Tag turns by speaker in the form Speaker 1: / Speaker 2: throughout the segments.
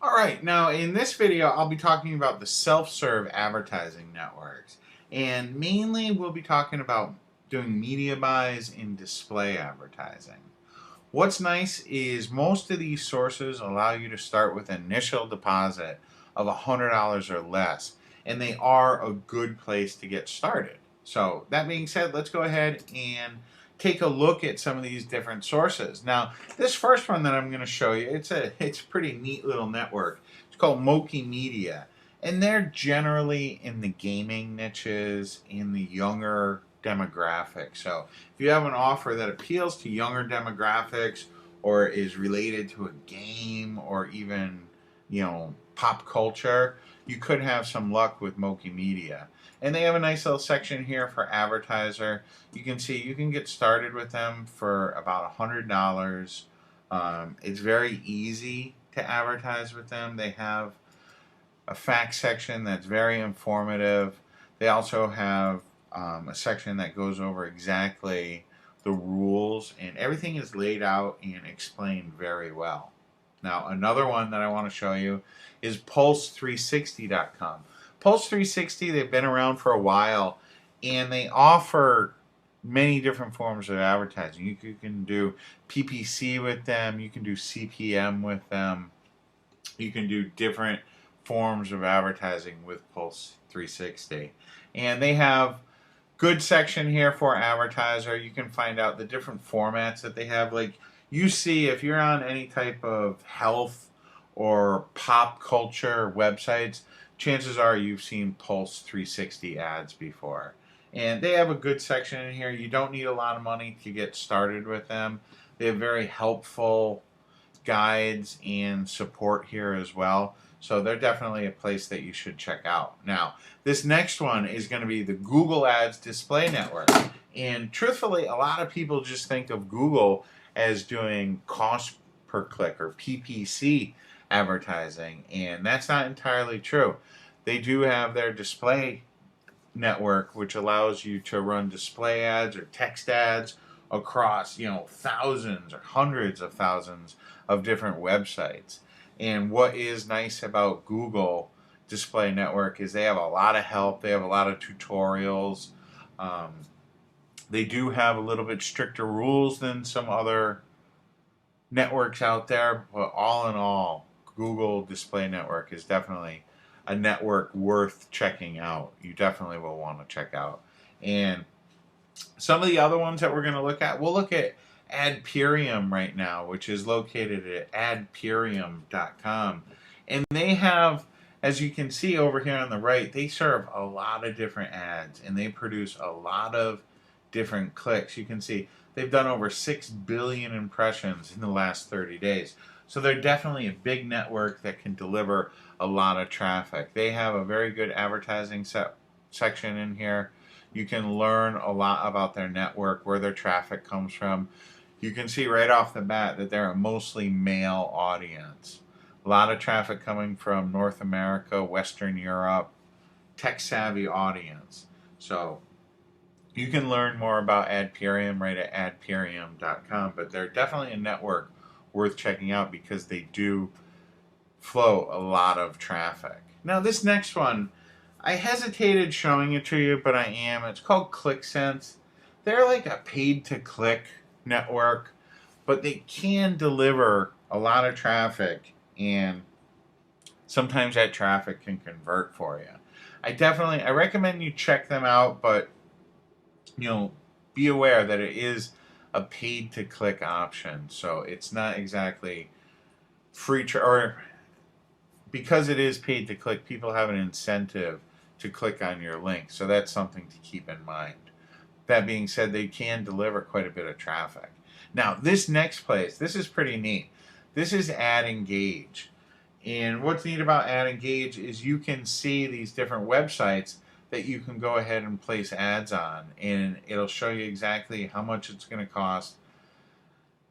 Speaker 1: Alright, now in this video I'll be talking about the self-serve advertising networks. And mainly we'll be talking about doing media buys in display advertising. What's nice is most of these sources allow you to start with an initial deposit of $100 or less. And they are a good place to get started. So that being said, let's go ahead and take a look at some of these different sources. Now, this first one that I'm going to show you, it's a pretty neat little network. It's called Moki Media, and they're generally in the gaming niches, in the younger demographic. So if you have an offer that appeals to younger demographics or is related to a game or even, pop culture, you could have some luck with Moki Media. And they have a nice little section here for advertiser. You can see you can get started with them for about $100. It's very easy to advertise with them. They have a fact section that's very informative. They also have a section that goes over exactly the rules, and everything is laid out and explained very well. Now, another one that I want to show you is Pulse360.com. Pulse360, they've been around for a while, and they offer many different forms of advertising. You can do PPC with them, you can do CPM with them, you can do different forms of advertising with Pulse360. And they have good section here for advertiser. You can find out the different formats that they have. Like you see, if you're on any type of health or pop culture websites, chances are you've seen Pulse360 ads before. And they have a good section in here. You don't need a lot of money to get started with them. They have very helpful guides and support here as well. So they're definitely a place that you should check out. Now, this next one is going to be the Google Ads Display Network. And truthfully, a lot of people just think of Google as doing cost per click or PPC advertising, and that's not entirely true. They do have their display network, which allows you to run display ads or text ads across, thousands or hundreds of thousands of different websites. And what is nice about Google Display Network is they have a lot of help. They have a lot of tutorials. They do have a little bit stricter rules than some other networks out there, but all in all, Google Display Network is definitely a network worth checking out. You definitely will want to check out. And some of the other ones that we're going to look at, we'll look at Adperium right now, which is located at adperium.com. And they have, as you can see over here on the right, they serve a lot of different ads and they produce a lot of different clicks. You can see they've done over 6 billion impressions in the last 30 days. So they're definitely a big network that can deliver a lot of traffic. They have a very good advertising section in here. You can learn a lot about their network, where their traffic comes from. You can see right off the bat that they're a mostly male audience. A lot of traffic coming from North America, Western Europe, tech-savvy audience. So you can learn more about Adperium right at adperium.com, but they're definitely a network worth checking out because they do flow a lot of traffic. Now this next one, I hesitated showing it to you, but I am. It's called ClickSense. They're like a paid-to-click network, but they can deliver a lot of traffic, and sometimes that traffic can convert for you. I recommend you check them out, but be aware that it is a paid-to-click option, so it's not exactly free or because it is paid-to-click, people have an incentive to click on your link, so that's something to keep in mind. That being said, they can deliver quite a bit of traffic. Now, this next place, this is pretty neat. This is Ad Engage. And what's neat about Ad Engage is you can see these different websites that you can go ahead and place ads on, and it'll show you exactly how much it's going to cost,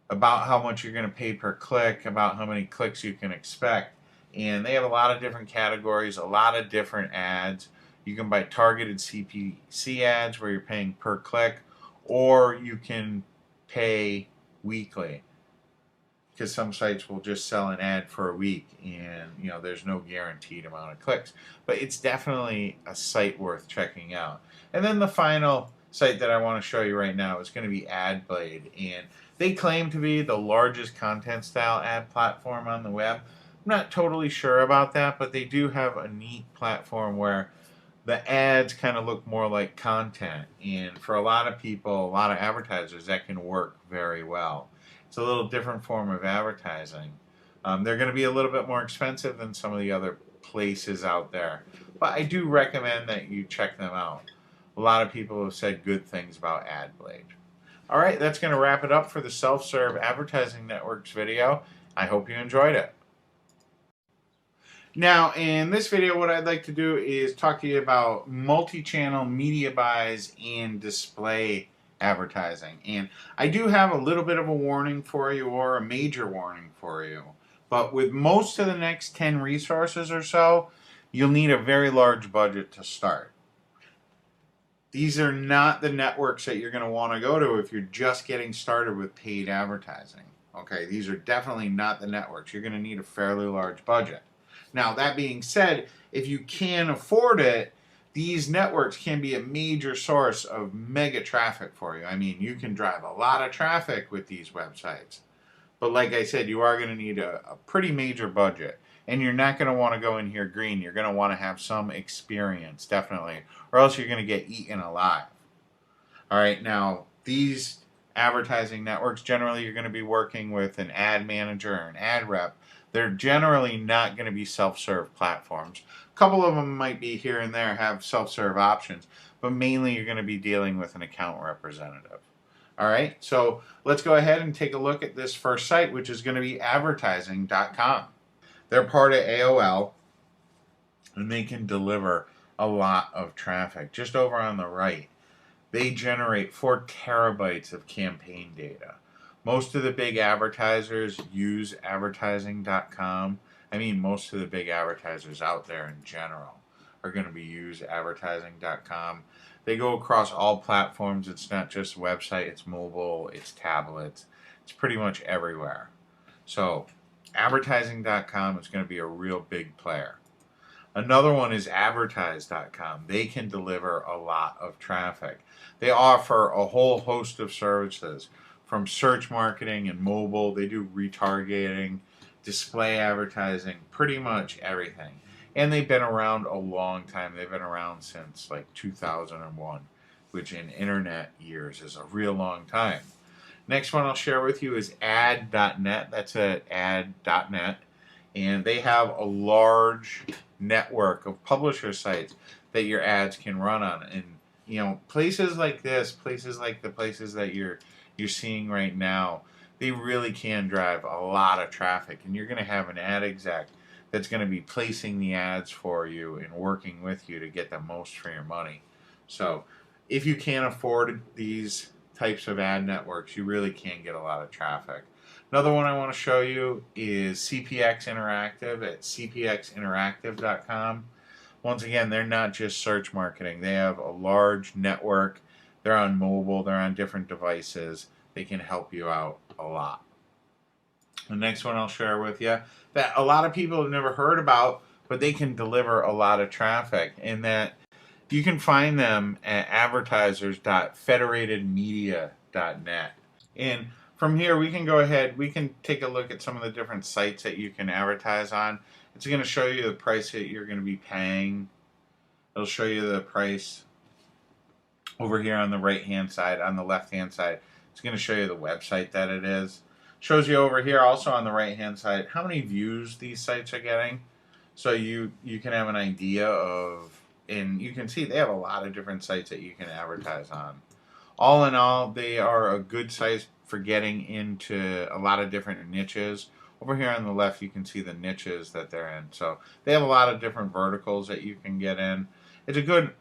Speaker 1: about how much you're going to pay per click, about how many clicks you can expect. And they have a lot of different categories, a lot of different ads. You can buy targeted CPC ads where you're paying per click, or you can pay weekly. because some sites will just sell an ad for a week and there's no guaranteed amount of clicks, but it's definitely a site worth checking out. And then the final site that I want to show you right now is going to be AdBlade, and they claim to be the largest content style ad platform on the web. I'm not totally sure about that, but they do have a neat platform where the ads kind of look more like content, and for a lot of people, a lot of advertisers, that can work very well. It's a little different form of advertising. They're going to be a little bit more expensive than some of the other places out there, but I do recommend that you check them out. A lot of people have said good things about AdBlade. All right, that's going to wrap it up for the Self-Serve Advertising Networks video. I hope you enjoyed it. Now, in this video, what I'd like to do is talk to you about multi-channel media buys and display advertising. And I do have a little bit of a warning for you, or a major warning for you. But with most of the next 10 resources or so, you'll need a very large budget to start. These are not the networks that you're going to want to go to if you're just getting started with paid advertising. Okay, these are definitely not the networks. You're going to need a fairly large budget. Now, that being said, if you can afford it, these networks can be a major source of mega traffic for you. I mean, you can drive a lot of traffic with these websites. But like I said, you are going to need a pretty major budget. And you're not going to want to go in here green. You're going to want to have some experience, definitely. Or else you're going to get eaten alive. All right, now, these advertising networks, generally you're going to be working with an ad manager or an ad rep. They're generally not going to be self-serve platforms. A couple of them might be here and there, have self-serve options, but mainly you're going to be dealing with an account representative. All right, so let's go ahead and take a look at this first site, which is going to be advertising.com. They're part of AOL, and they can deliver a lot of traffic. Just over on the right, they generate 4 terabytes of campaign data. Most of the big advertisers use advertising.com. I mean, most of the big advertisers out there in general are going to be use advertising.com. They go across all platforms. It's not just website, it's mobile, it's tablets. It's pretty much everywhere. So advertising.com is going to be a real big player. Another one is advertise.com. They can deliver a lot of traffic. They offer a whole host of services, from search marketing and mobile. They do retargeting, display advertising, pretty much everything. And they've been around a long time. They've been around since like 2001, which in internet years is a real long time. Next one I'll share with you is ad.net. That's at ad.net. And they have a large network of publisher sites that your ads can run on. And places like this, places like the places that you're seeing right now, they really can drive a lot of traffic, and you're going to have an ad exec that's going to be placing the ads for you and working with you to get the most for your money. So if you can't afford these types of ad networks, you really can get a lot of traffic. Another one I want to show you is CPX Interactive at cpxinteractive.com. Once again, they're not just search marketing. They have a large network. They're on mobile. They're on different devices. They can help you out a lot. The next one I'll share with you that a lot of people have never heard about, but they can deliver a lot of traffic, and that you can find them at advertisers.federatedmedia.net. And from here, we can go ahead, we can take a look at some of the different sites that you can advertise on. It's going to show you the price that you're going to be paying. It'll show you the price over here on the right-hand side. On the left-hand side, it's going to show you the website that it is. Shows you over here also on the right-hand side how many views these sites are getting. So you can have an idea of, and you can see they have a lot of different sites that you can advertise on. All in all, they are a good site for getting into a lot of different niches. Over here on the left, you can see the niches that they're in. So they have a lot of different verticals that you can get in. It's a good,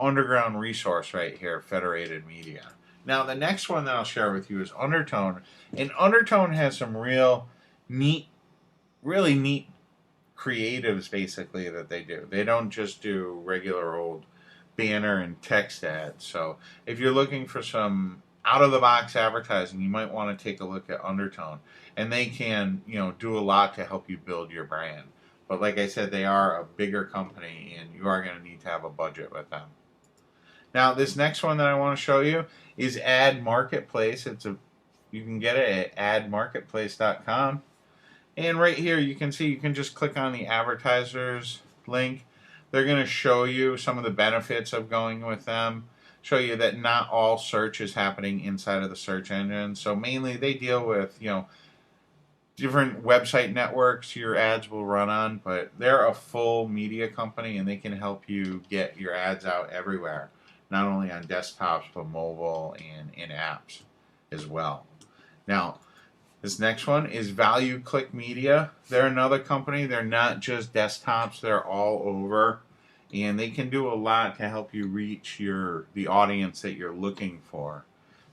Speaker 1: underground resource right here, Federated Media. Now, the next one that I'll share with you is Undertone. And Undertone has some really neat creatives, basically, that they do. They don't just do regular old banner and text ads. So if you're looking for some out-of-the-box advertising, you might want to take a look at Undertone, and they can, do a lot to help you build your brand. But like I said, they are a bigger company, and you are going to need to have a budget with them. Now, this next one that I want to show you is Ad Marketplace. You can get it at admarketplace.com. And right here, you can see you can just click on the advertisers link. They're going to show you some of the benefits of going with them, show you that not all search is happening inside of the search engine. So mainly they deal with, different website networks your ads will run on, but they're a full media company and they can help you get your ads out everywhere, not only on desktops, but mobile and in apps as well. Now, this next one is Value Click Media. They're another company. They're not just desktops. They're all over. And they can do a lot to help you reach the audience that you're looking for.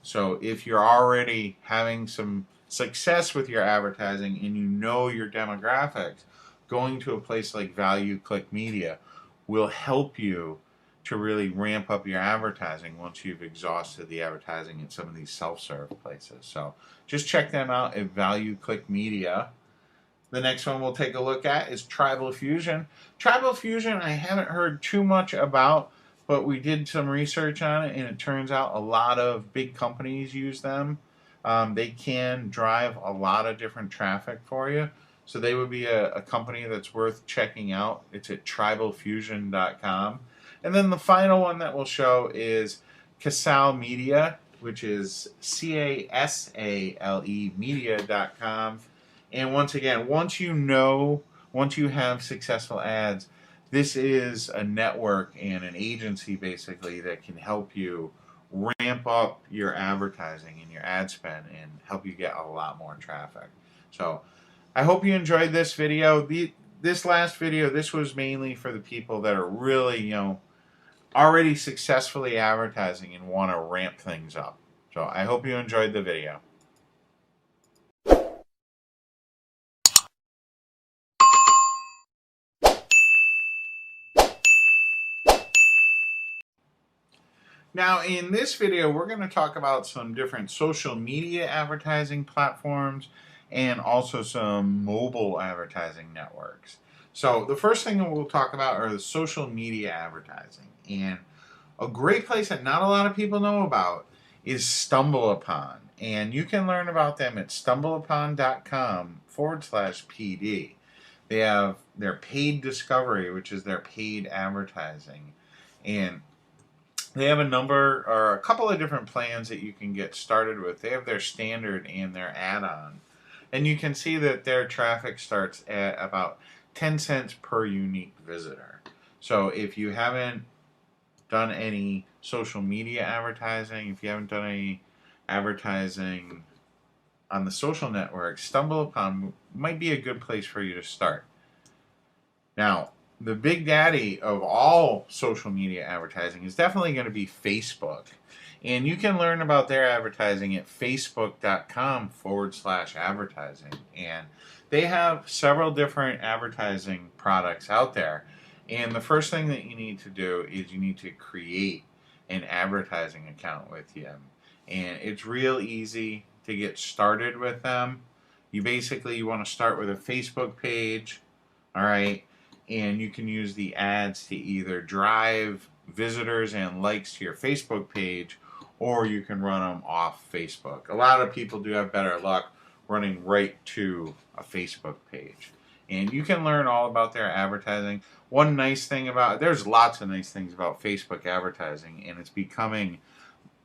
Speaker 1: So if you're already having some success with your advertising and you know your demographics, going to a place like Value Click Media will help you to really ramp up your advertising once you've exhausted the advertising in some of these self-serve places. So just check them out at Value Click Media. The next one we'll take a look at is Tribal Fusion. Tribal Fusion I haven't heard too much about, but we did some research on it, and it turns out a lot of big companies use them. They can drive a lot of different traffic for you. So they would be a company that's worth checking out. It's at tribalfusion.com. And then the final one that we'll show is Casale Media, which is CASALE media.com. And once again, once you have successful ads, this is a network and an agency basically that can help you ramp up your advertising and your ad spend and help you get a lot more traffic. So I hope you enjoyed this video. This last video, this was mainly for the people that are really, already successfully advertising and want to ramp things up. So I hope you enjoyed the video. Now in this video, we're going to talk about some different social media advertising platforms and also some mobile advertising networks. So the first thing that we'll talk about are the social media advertising. And a great place that not a lot of people know about is StumbleUpon. And you can learn about them at stumbleupon.com/PD. They have their paid discovery, which is their paid advertising. And they have a couple of different plans that you can get started with. They have their standard and their add-on. And you can see that their traffic starts at about 10 cents per unique visitor. So if you haven't done any social media advertising, if you haven't done any advertising on the social network, StumbleUpon might be a good place for you to start. Now, the big daddy of all social media advertising is definitely going to be Facebook. And you can learn about their advertising at facebook.com/advertising. And they have several different advertising products out there. And the first thing that you need to do is you need to create an advertising account with them. And it's real easy to get started with them. You want to start with a Facebook page, all right? And you can use the ads to either drive visitors and likes to your Facebook page, or you can run them off Facebook. A lot of people do have better luck running right to a Facebook page. And you can learn all about their advertising. One nice thing there's lots of nice things about Facebook advertising, and it's becoming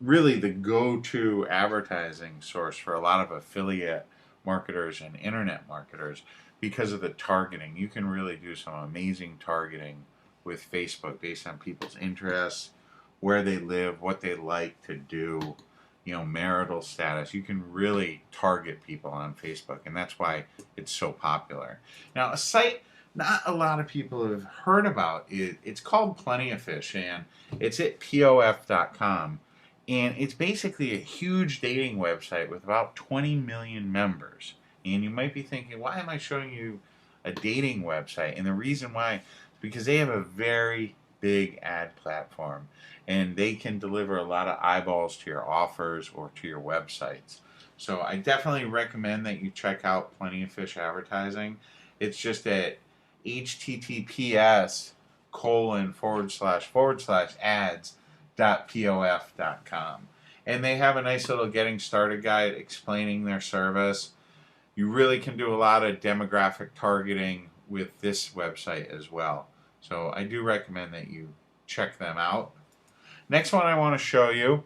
Speaker 1: really the go-to advertising source for a lot of affiliate marketers and internet marketers because of the targeting. You can really do some amazing targeting with Facebook based on people's interests, where they live, what they like to do, marital status. You can really target people on Facebook, and that's why it's so popular. Now, a site not a lot of people have heard about it's called Plenty of Fish, and it's at POF.com. And it's basically a huge dating website with about 20 million members. And you might be thinking, why am I showing you a dating website? And the reason why is because they have a very big ad platform, and they can deliver a lot of eyeballs to your offers or to your websites. So I definitely recommend that you check out Plenty of Fish Advertising. It's just at https://ads.pof.com. And they have a nice little getting started guide explaining their service. You really can do a lot of demographic targeting with this website as well. So I do recommend that you check them out. Next one I want to show you,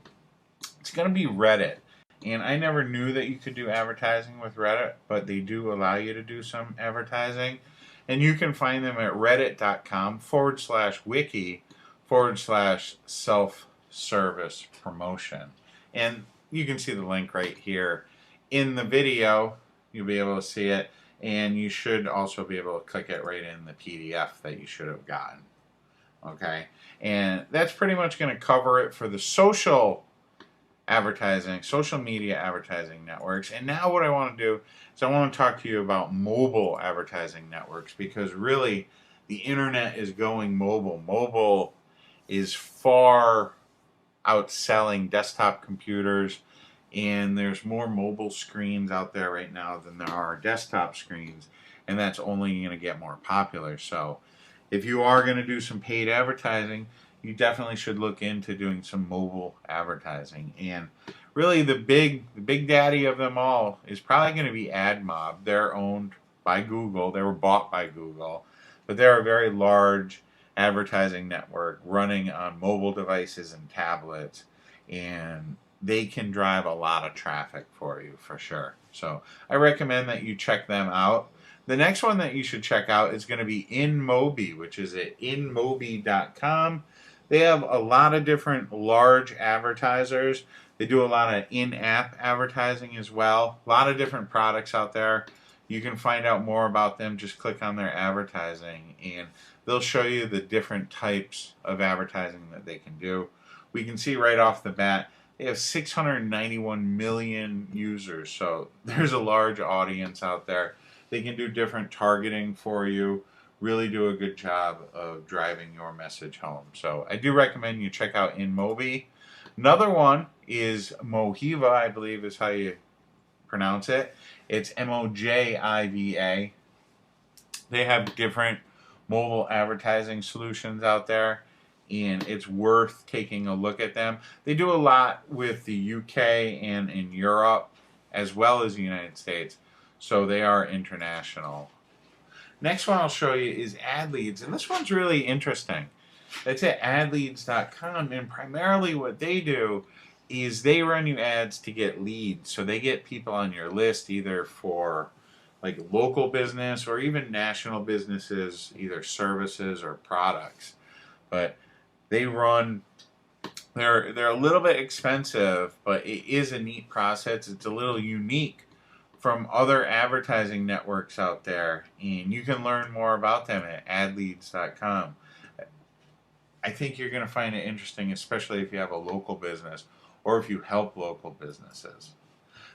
Speaker 1: it's going to be Reddit. And I never knew that you could do advertising with Reddit, but they do allow you to do some advertising. And you can find them at reddit.com/wiki/self-service promotion. And you can see the link right here in the video. You'll be able to see it. And you should also be able to click it right in the PDF that you should have gotten. Okay? And that's pretty much going to cover it for the social media advertising networks. And now what I want to do is I want to talk to you about mobile advertising networks, because really the internet is going mobile. Mobile is far outselling desktop computers, and there's more mobile screens out there right now than there are desktop screens, and that's only going to get more popular. So if you are going to do some paid advertising, you definitely should look into doing some mobile advertising. And really the big daddy of them all is probably going to be AdMob. They're owned by Google. They were bought by Google, but they're a very large advertising network running on mobile devices and tablets, and they can drive a lot of traffic for you for sure. So I recommend that you check them out. The next one that you should check out is going to be InMobi, which is at inmobi.com. They have a lot of different large advertisers. They do a lot of in-app advertising as well. A lot of different products out there. You can find out more about them. Just click on their advertising, and they'll show you the different types of advertising that they can do. We can see right off the bat, they have 691 million users. So there's a large audience out there. They can do different targeting for you. Really do a good job of driving your message home. So I do recommend you check out InMobi. Another one is Mojiva, I believe is how you pronounce it. It's Mojiva. They have different mobile advertising solutions out there, and it's worth taking a look at them. They do a lot with the UK and in Europe, as well as the United States. So they are international. Next one I'll show you is AdLeads, and this one's really interesting. It's at adleads.com, and primarily what they do is they run you ads to get leads. So they get people on your list either for like local business or even national businesses, either services or products. But they're a little bit expensive, but it is a neat process. It's a little unique from other advertising networks out there, and you can learn more about them at adleads.com. I think you're going to find it interesting, especially if you have a local business or if you help local businesses.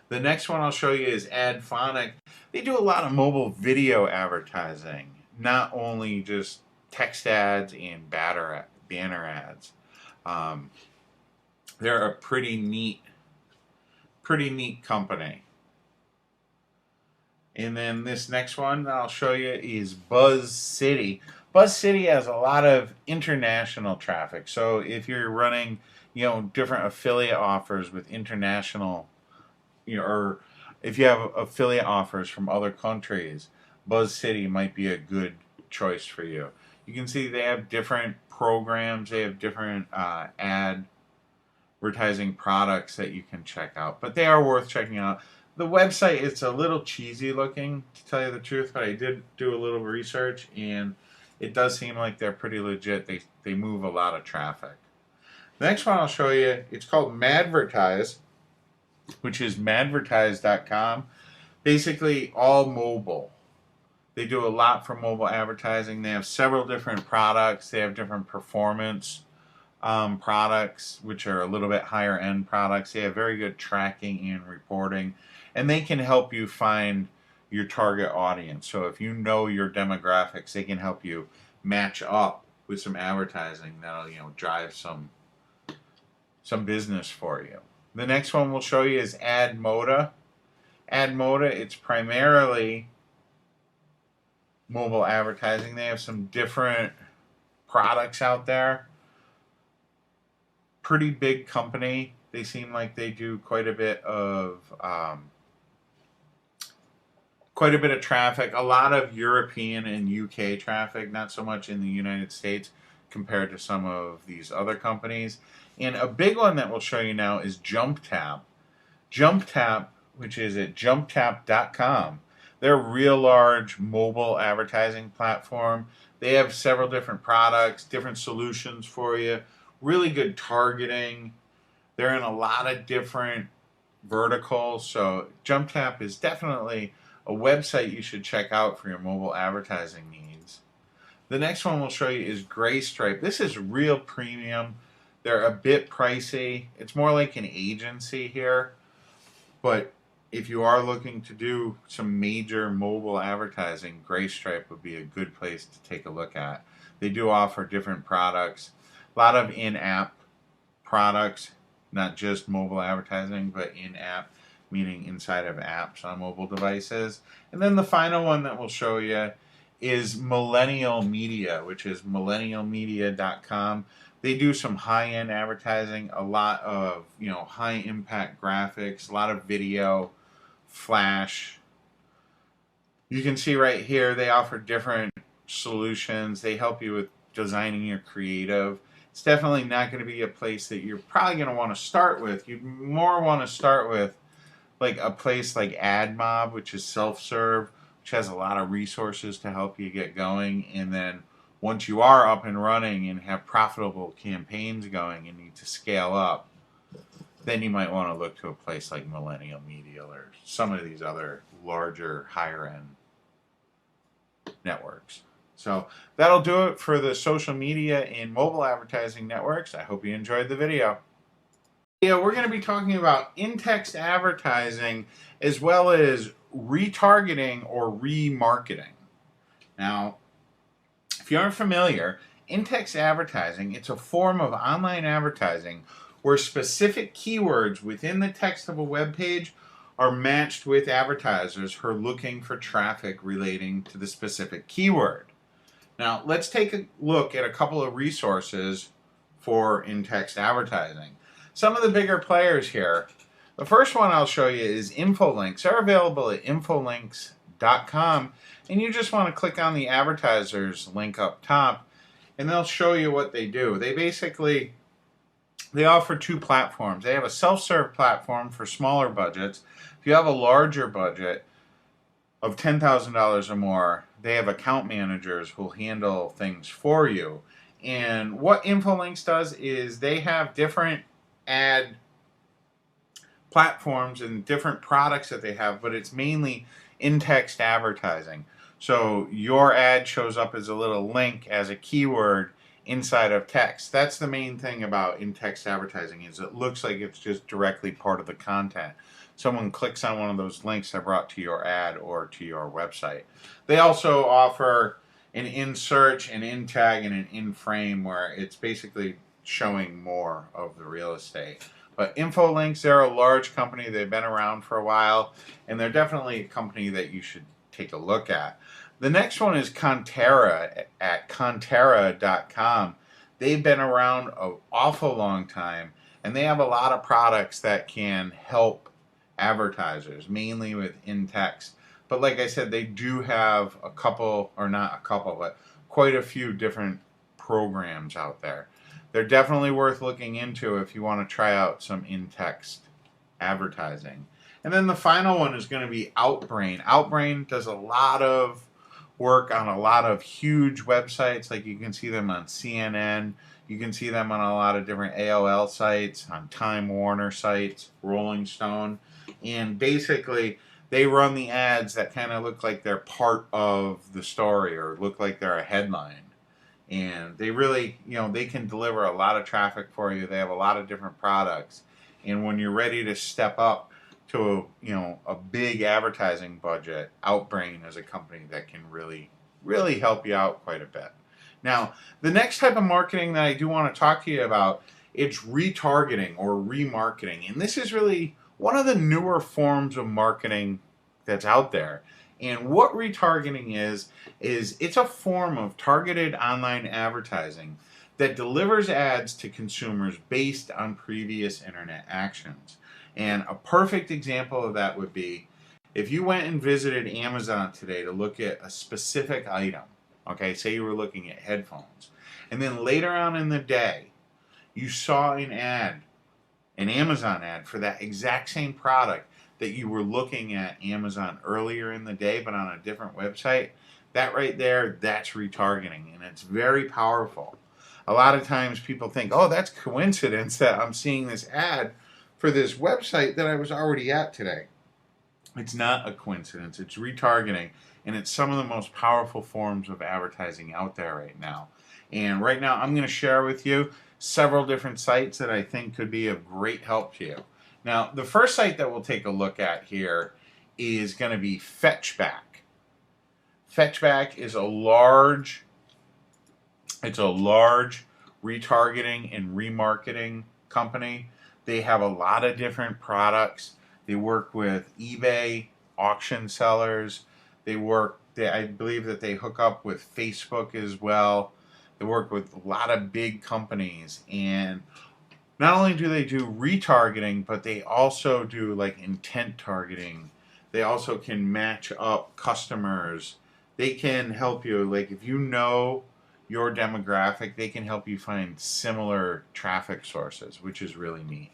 Speaker 1: The next one I'll show you is Adphonic. They do a lot of mobile video advertising, not only just text ads and banner ads. They're a pretty neat company. And then this next one I'll show you is BuzzCity. BuzzCity has a lot of international traffic. So if you're running, different affiliate offers with international, or if you have affiliate offers from other countries, BuzzCity might be a good choice for you. You can see they have different programs. They have different advertising products that you can check out. But they are worth checking out. The website, it's a little cheesy looking, to tell you the truth, but I did do a little research, and it does seem like they're pretty legit. They move a lot of traffic. The next one I'll show you, it's called Madvertise, which is madvertise.com. Basically all mobile. They do a lot for mobile advertising. They have several different products. They have different performance products, which are a little bit higher end products. They have very good tracking and reporting, and they can help you find your target audience. So if you know your demographics, they can help you match up with some advertising that'll, drive some business for you. The next one we'll show you is AdModa. AdModa, it's primarily mobile advertising. They have some different products out there. Pretty big company. They seem like they do quite a bit of traffic. A lot of European and UK traffic, not so much in the United States compared to some of these other companies. And a big one that we'll show you now is JumpTap. JumpTap, which is at jumptap.com. They're a real large mobile advertising platform. They have several different products, different solutions for you, really good targeting. They're in a lot of different verticals, so JumpTap is definitely a website you should check out for your mobile advertising needs. The next one we'll show you is Graystripe. This is real premium. They're a bit pricey. It's more like an agency here, but if you are looking to do some major mobile advertising, Graystripe would be a good place to take a look at. They do offer different products, a lot of in-app products, not just mobile advertising, but in-app, meaning inside of apps on mobile devices. And then the final one that we'll show you is Millennial Media, which is millennialmedia.com. They do some high-end advertising, a lot of high-impact graphics, a lot of video, flash. You can see right here they offer different solutions. They help you with designing your creative. It's definitely not going to be a place that you're probably going to want to start with. You more want to start with like a place like AdMob, which is self-serve, which has a lot of resources to help you get going. And then once you are up and running and have profitable campaigns going and need to scale up, then you might want to look to a place like Millennial Media or some of these other larger, higher-end networks. So that'll do it for the social media and mobile advertising networks. I hope you enjoyed the video. Yeah, we're going to be talking about in-text advertising as well as retargeting or remarketing. Now, if you aren't familiar, in-text advertising, it's a form of online advertising where specific keywords within the text of a web page are matched with advertisers who are looking for traffic relating to the specific keyword. Now, let's take a look at a couple of resources for in-text advertising. Some of the bigger players here. The first one I'll show you is Infolinks. They're available at infolinks.com, and you just want to click on the advertisers link up top, and they'll show you what they do. They offer two platforms. They have a self-serve platform for smaller budgets. If you have a larger budget of $10,000 or more, they have account managers who will handle things for you. And what Infolinks does is they have different ad platforms and different products that they have, but it's mainly in-text advertising. So your ad shows up as a little link as a keyword inside of text. That's the main thing about in-text advertising, is it looks like it's just directly part of the content. Someone clicks on one of those links that brought to your ad or to your website. They also offer an in-search, an in-tag, and an in-frame where it's basically showing more of the real estate. But Infolinks, they're a large company. They've been around for a while, and they're definitely a company that you should take a look at. The next one is Conterra at Conterra.com. They've been around an awful long time, and they have a lot of products that can help advertisers, mainly with in-text. But like I said, they do have a couple, or not a couple, but quite a few different programs out there. They're definitely worth looking into if you want to try out some in-text advertising. And then the final one is going to be Outbrain. Outbrain does a lot of work on a lot of huge websites. Like you can see them on CNN. You can see them on a lot of different AOL sites, on Time Warner sites, Rolling Stone. And basically, they run the ads that kind of look like they're part of the story or look like they're a headline. And they really, they can deliver a lot of traffic for you. They have a lot of different products. And when you're ready to step up to a big advertising budget, Outbrain is a company that can really help you out quite a bit. Now, the next type of marketing that I do want to talk to you about, it's retargeting or remarketing. And this is really one of the newer forms of marketing that's out there. And what retargeting is it's a form of targeted online advertising that delivers ads to consumers based on previous internet actions. And a perfect example of that would be if you went and visited Amazon today to look at a specific item, okay, say you were looking at headphones, and then later on in the day, you saw an ad, an Amazon ad for that exact same product that you were looking at Amazon earlier in the day, but on a different website, that right there, that's retargeting, and it's very powerful. A lot of times people think, oh, that's coincidence that I'm seeing this ad for this website that I was already at today. It's not a coincidence. It's retargeting, and it's some of the most powerful forms of advertising out there right now. And right now, I'm going to share with you several different sites that I think could be of great help to you. Now, the first site that we'll take a look at here is going to be Fetchback. Fetchback is a large retargeting and remarketing company. They have a lot of different products. They work with eBay auction sellers. I believe that they hook up with Facebook as well. They work with a lot of big companies, and not only do they do retargeting, but they also do like intent targeting. They also can match up customers. They can help you, like if you know your demographic, they can help you find similar traffic sources, which is really neat.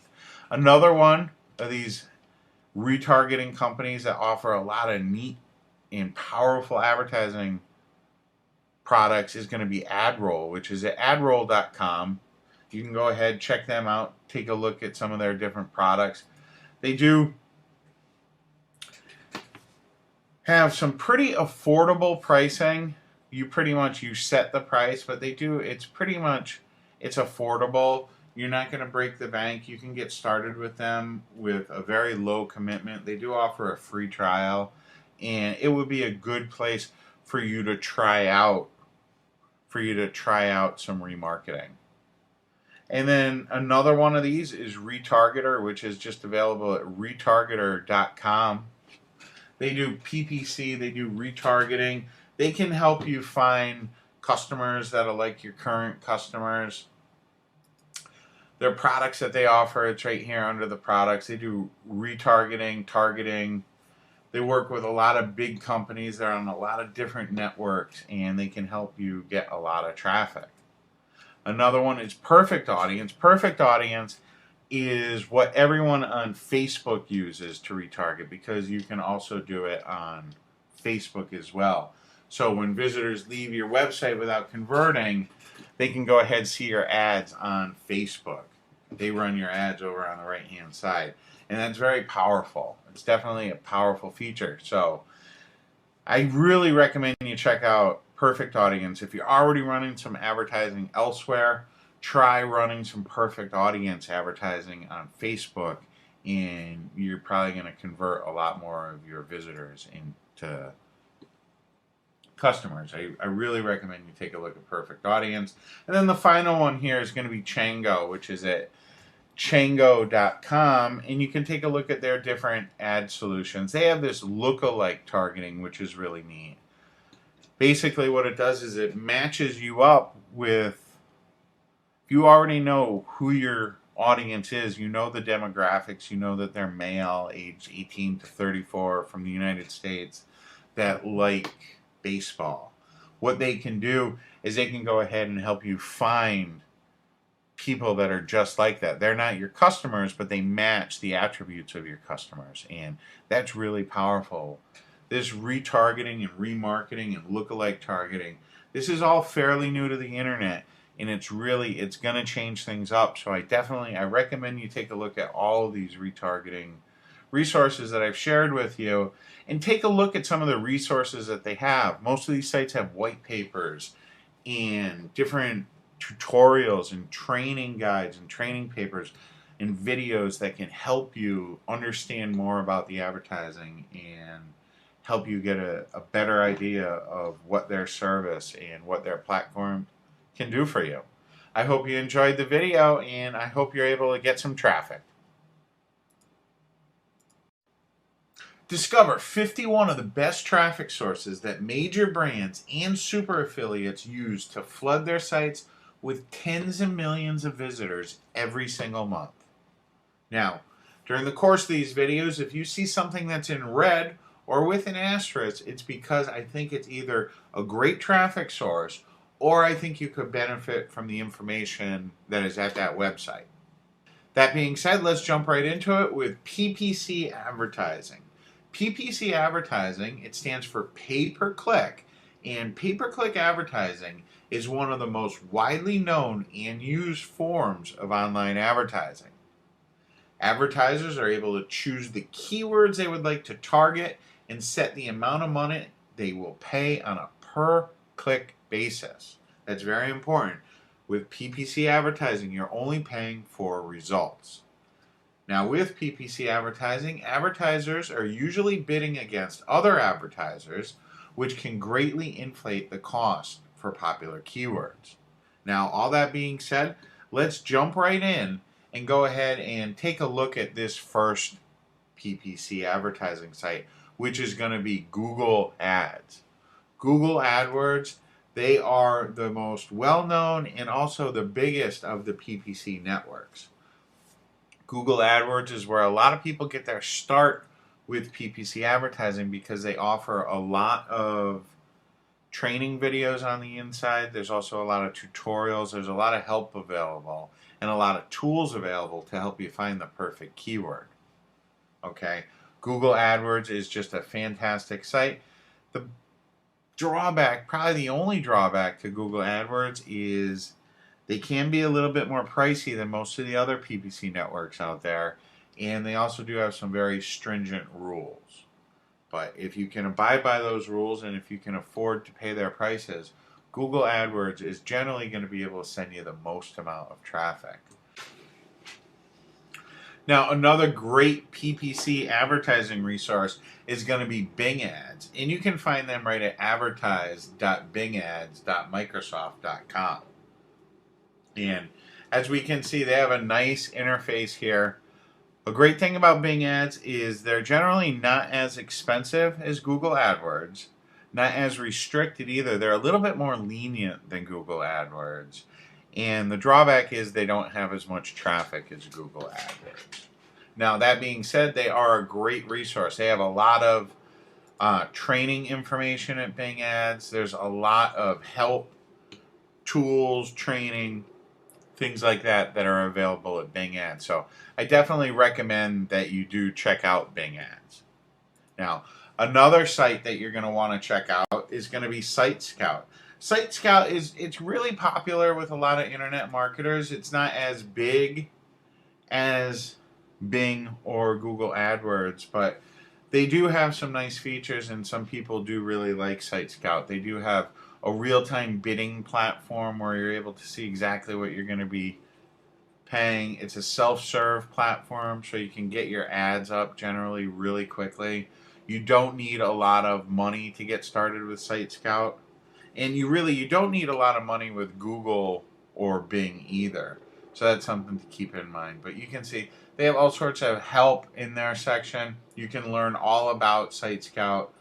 Speaker 1: Another one of these retargeting companies that offer a lot of neat and powerful advertising products is going to be AdRoll, which is at adroll.com. You can go ahead, check them out, take a look at some of their different products. They do have some pretty affordable pricing. You set the price, but it's affordable. You're not going to break the bank. You can get started with them with a very low commitment. They do offer a free trial, and it would be a good place for you to try out some remarketing. And then another one of these is Retargeter, which is just available at retargeter.com. They do PPC, they do retargeting. They can help you find customers that are like your current customers. Their products that they offer, it's right here under the products. They do retargeting, targeting. They work with a lot of big companies. They're on a lot of different networks, and they can help you get a lot of traffic. Another one is Perfect Audience. Perfect Audience is what everyone on Facebook uses to retarget, because you can also do it on Facebook as well. So when visitors leave your website without converting, they can go ahead and see your ads on Facebook. They run your ads over on the right-hand side. And that's very powerful. It's definitely a powerful feature. So I really recommend you check out Perfect Audience. If you're already running some advertising elsewhere, try running some Perfect Audience advertising on Facebook, and you're probably going to convert a lot more of your visitors into customers. I really recommend you take a look at Perfect Audience. And then the final one here is going to be Chango, which is at chango.com, and you can take a look at their different ad solutions. They have this lookalike targeting, which is really neat. Basically what it does is it matches you up with, if you already know who your audience is, you know the demographics, you know that they're male, aged 18 to 34 from the United States, that like baseball. What they can do is they can go ahead and help you find people that are just like that. They're not your customers, but they match the attributes of your customers, and that's really powerful. This retargeting and remarketing and lookalike targeting, this is all fairly new to the internet, and it's going to change things up. So I recommend you take a look at all of these retargeting resources that I've shared with you, and take a look at some of the resources that they have. Most of these sites have white papers and different tutorials and training guides and training papers and videos that can help you understand more about the advertising and help you get a better idea of what their service and what their can do for you. I hope you enjoyed the video, and I hope you're able to get some traffic. Discover 51 of the best traffic sources that major brands and super affiliates use to flood their sites with tens of millions of visitors every single month. Now, during the course of these videos, if you see something that's in red or with an asterisk, it's because I think it's either a great traffic source or I think you could benefit from the information that is at that website. That being said, let's jump right into it with PPC advertising. PPC advertising, it stands for pay-per-click, and pay-per-click advertising is one of the most widely known and used forms of online advertising. Advertisers are able to choose the keywords they would like to target and set the amount of money they will pay on a per-click basis. That's very important. With PPC advertising, you're only paying for results. Now, with PPC advertising, advertisers are usually bidding against other advertisers, which can greatly inflate the cost for popular keywords. Now, all that being said, let's jump right in and go ahead and take a look at this first PPC advertising site, which is going to be Google Ads. Google AdWords, they are the most well-known and also the biggest of the PPC networks. Google AdWords is where a lot of people get their start with PPC advertising because they offer a lot of training videos on the inside. There's also a lot of tutorials. There's a lot of help available and a lot of tools available to help you find the perfect keyword. Okay, Google AdWords is just a fantastic site. The drawback, probably the only drawback to Google AdWords is they can be a little bit more pricey than most of the other PPC networks out there, and they also do have some very stringent rules. But if you can abide by those rules and if you can afford to pay their prices, Google AdWords is generally going to be able to send you the most amount of traffic. Now, another great PPC advertising resource is going to be Bing Ads, and you can find them right at advertise.bingads.microsoft.com. And as we can see, they have a nice interface here. A great thing about Bing Ads is they're generally not as expensive as Google AdWords, not as restricted either. They're a little bit more lenient than Google AdWords. And the drawback is they don't have as much traffic as Google AdWords. Now, that being said, they are a great resource. They have a lot of training information at Bing Ads. There's a lot of help, tools, training, things like that that are available at Bing Ads. So I definitely recommend that you do check out Bing Ads. Now, another site that you're going to want to check out is going to be Site Scout. Site Scout it's really popular with a lot of internet marketers. It's not as big as Bing or Google AdWords, but they do have some nice features, and some people do really like Site Scout. They do have a real-time bidding platform where you're able to see exactly what you're going to be paying. It's a self-serve platform, so you can get your ads up generally really quickly. You don't need a lot of money to get started with Site Scout, and you don't need a lot of money with Google or Bing either. So that's something to keep in mind. But you can see they have all sorts of help in their section. You can learn all about Site Scout,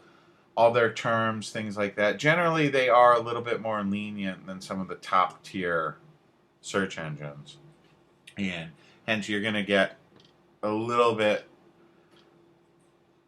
Speaker 1: all their terms, things like that. Generally, they are a little bit more lenient than some of the top tier search engines. And hence, you're going to get a little bit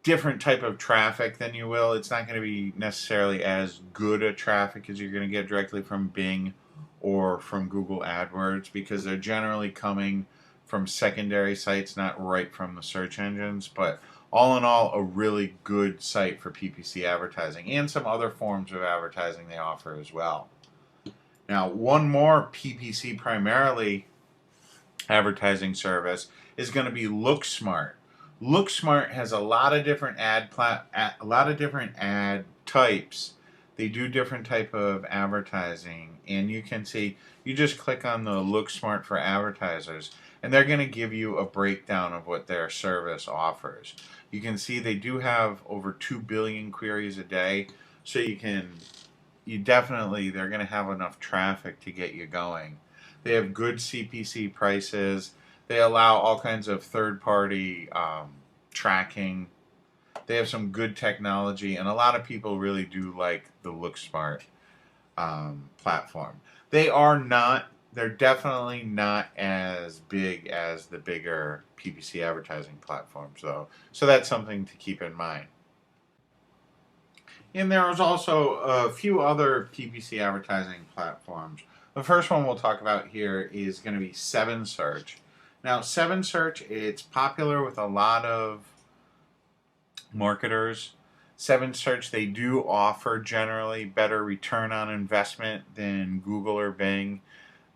Speaker 1: different type of traffic than you will. It's not going to be necessarily as good a traffic as you're going to get directly from Bing or from Google AdWords, because they're generally coming from secondary sites, not right from the search engines. But all in all, a really good site for PPC advertising and some other forms of advertising they offer as well. Now, one more PPC primarily advertising service is going to be LookSmart. LookSmart has a lot of different ad types. They do different type of advertising, and you can see, you just click on the LookSmart for advertisers, and they're going to give you a breakdown of what their service offers. You can see they do have over 2 billion queries a day, so you can they're going to have enough traffic to get you going. They have good CPC prices. They allow all kinds of third-party tracking. They have some good technology, and a lot of people really do like the LookSmart platform. They're definitely not as big as the bigger PPC advertising platforms, though. So that's something to keep in mind. And there's also a few other PPC advertising platforms. The first one we'll talk about here is going to be 7Search. Now, 7Search, it's popular with a lot of marketers. 7Search, they do offer generally better return on investment than Google or Bing.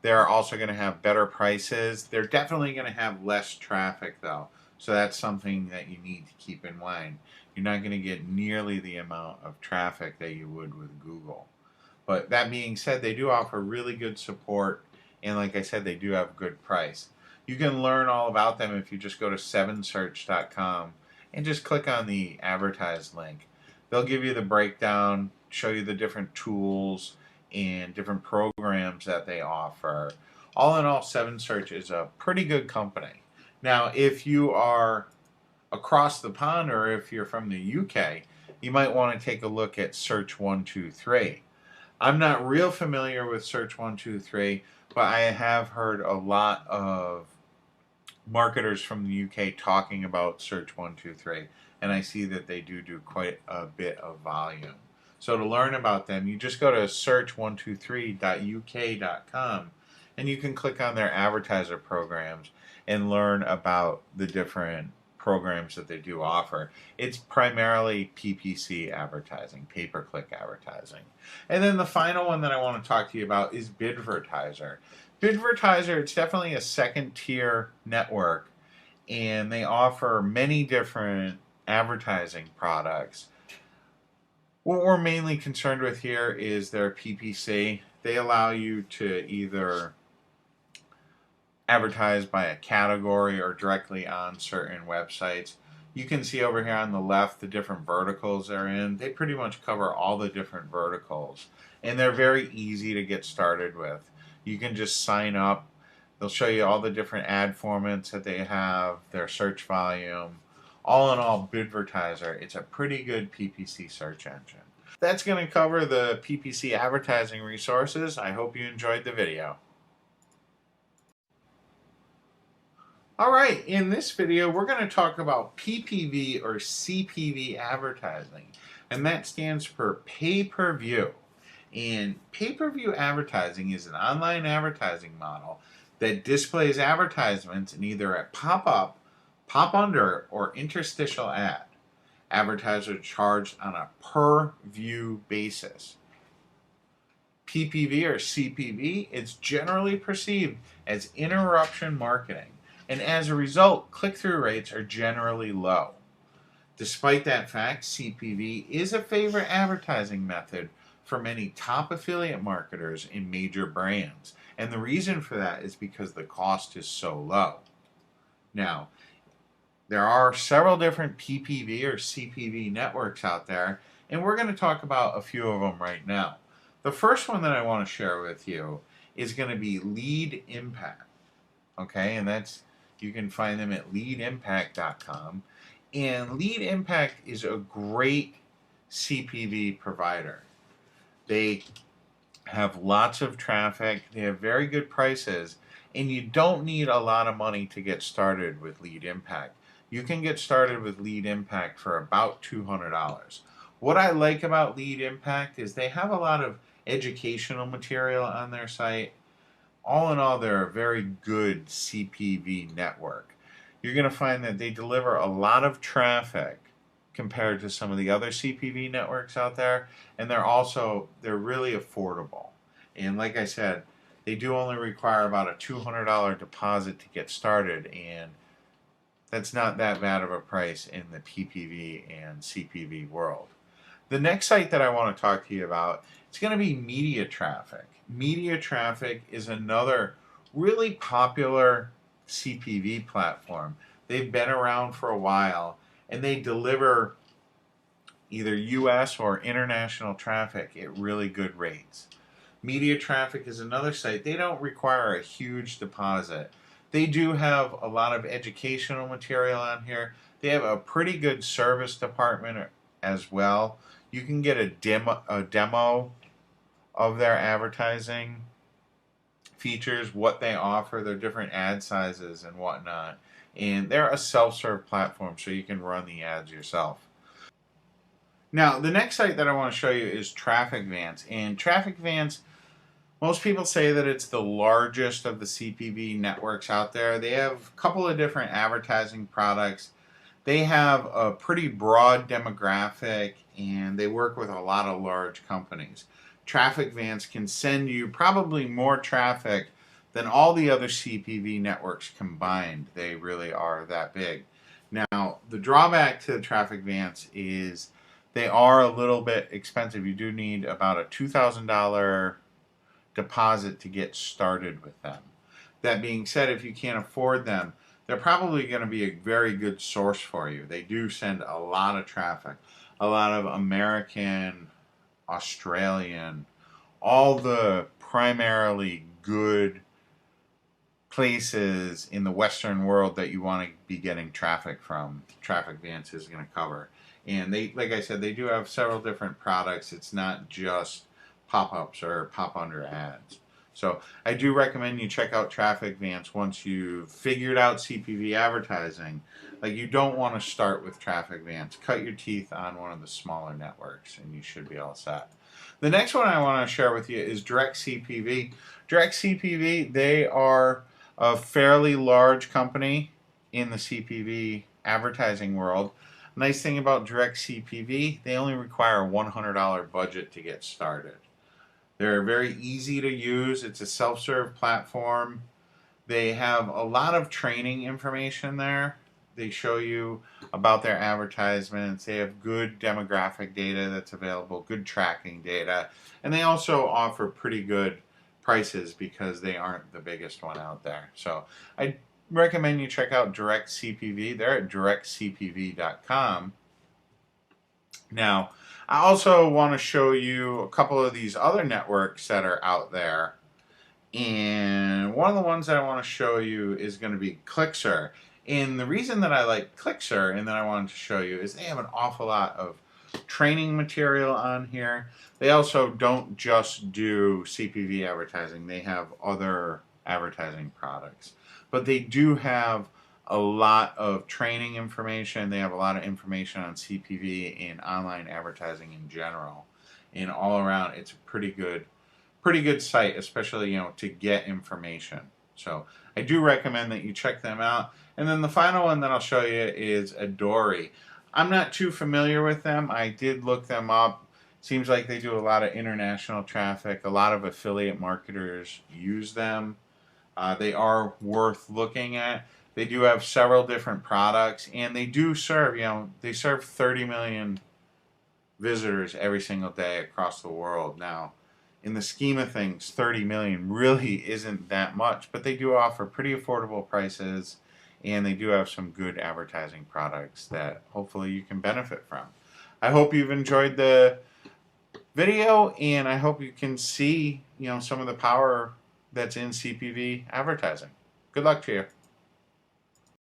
Speaker 1: They're also going to have better prices. They're definitely going to have less traffic, though. So that's something that you need to keep in mind. You're not going to get nearly the amount of traffic that you would with Google. But that being said, they do offer really good support. And like I said, they do have good price. You can learn all about them if you just go to 7search.com and just click on the advertise link. They'll give you the breakdown, show you the different tools and different programs that they offer. All in all, 7Search is a pretty good company. Now, if you are across the pond or if you're from the UK, you might want to take a look at Search 123. I'm not real familiar with Search 123, but I have heard a lot of marketers from the UK talking about Search 123, and I see that they do quite a bit of volume. So to learn about them, you just go to search123.uk.com and you can click on their advertiser programs and learn about the different programs that they do offer. It's primarily PPC advertising, pay-per-click advertising. And then the final one that I want to talk to you about is Bidvertiser. Bidvertiser, it's definitely a second-tier network, and they offer many different advertising products. What we're mainly concerned with here is their PPC. They allow you to either advertise by a category or directly on certain websites. You can see over here on the left the different verticals they're in. They pretty much cover all the different verticals, and they're very easy to get started with. You can just sign up. They'll show you all the different ad formats that they have, their search volume. All in all, Bidvertiser, it's a pretty good PPC search engine. That's going to cover the PPC advertising resources. I hope you enjoyed the video. Alright, in this video we're going to talk about PPV or CPV advertising, and that stands for pay-per-view. And pay-per-view advertising is an online advertising model that displays advertisements in either a pop-up, pop-under, or interstitial ad. Advertisers are charged on a per-view basis. PPV or CPV is generally perceived as interruption marketing, and as a result, click-through rates are generally low. Despite that fact, CPV is a favorite advertising method for many top affiliate marketers in major brands, and the reason for that is because the cost is so low. Now, there are several different PPV or CPV networks out there, and we're going to talk about a few of them right now. The first one that I want to share with you is going to be Lead Impact. Okay, and you can find them at leadimpact.com. And Lead Impact is a great CPV provider. They have lots of traffic, they have very good prices, and you don't need a lot of money to get started with Lead Impact. You can get started with Lead Impact for about $200. What I like about Lead Impact is they have a lot of educational material on their site. All in all, they're a very good CPV network. You're going to find that they deliver a lot of traffic compared to some of the other CPV networks out there, and they're really affordable. And like I said, they do only require about a $200 deposit to get started, and that's not that bad of a price in the PPV and CPV world. The next site that I want to talk to you about is going to be Media Traffic. Media Traffic is another really popular CPV platform. They've been around for a while, and they deliver either US or international traffic at really good rates. Media Traffic is another site. They don't require a huge deposit. They do have a lot of educational material on here. They have a pretty good service department as well. You can get a demo of their advertising features, what they offer, their different ad sizes and whatnot. And they're a self-serve platform, so you can run the ads yourself. Now, the next site that I want to show you is Traffic Vance. And Traffic Vance, most people say that it's the largest of the CPV networks out there. They have a couple of different advertising products. They have a pretty broad demographic, and they work with a lot of large companies. Traffic Vance can send you probably more traffic than all the other CPV networks combined. They really are that big. Now, the drawback to the Traffic Vance is they are a little bit expensive. You do need about a $2,000 deposit to get started with them. That being said, if you can't afford them, they're probably going to be a very good source for you. They do send a lot of traffic, a lot of American, Australian, all the primarily good places in the Western world that you want to be getting traffic from. Traffic Vance is going to cover. And they, like I said, they do have several different products. It's not just pop-ups or pop-under ads. So I do recommend you check out Traffic Vance once you've figured out CPV advertising. Like, you don't want to start with Traffic Vance. Cut your teeth on one of the smaller networks and you should be all set. The next one I want to share with you is Direct CPV. Direct CPV, they are a fairly large company in the CPV advertising world. Nice thing about Direct CPV, they only require a $100 budget to get started. They're very easy to use. It's a self-serve platform. They have a lot of training information there. They show you about their advertisements. They have good demographic data that's available, good tracking data. And they also offer pretty good prices because they aren't the biggest one out there. So I recommend you check out Direct CPV. They're at directcpv.com. Now, I also want to show you a couple of these other networks that are out there. And one of the ones that I want to show you is going to be Clixer. And the reason that I like Clixer and that I wanted to show you is they have an awful lot of training material on here. They also don't just do CPV advertising. They have other advertising products. But they do have a lot of training information. They have a lot of information on CPV and online advertising in general. And all around, it's a pretty good site, especially, to get information. So I do recommend that you check them out. And then the final one that I'll show you is Adori. I'm not too familiar with them. I did look them up. Seems like they do a lot of international traffic. A lot of affiliate marketers use them. They are worth looking at. They do have several different products, and they do serve, they serve 30 million visitors every single day across the world. Now, in the scheme of things, 30 million really isn't that much, but they do offer pretty affordable prices, and they do have some good advertising products that hopefully you can benefit from. I hope you've enjoyed the video, and I hope you can see, some of the power that's in CPV advertising. Good luck to you.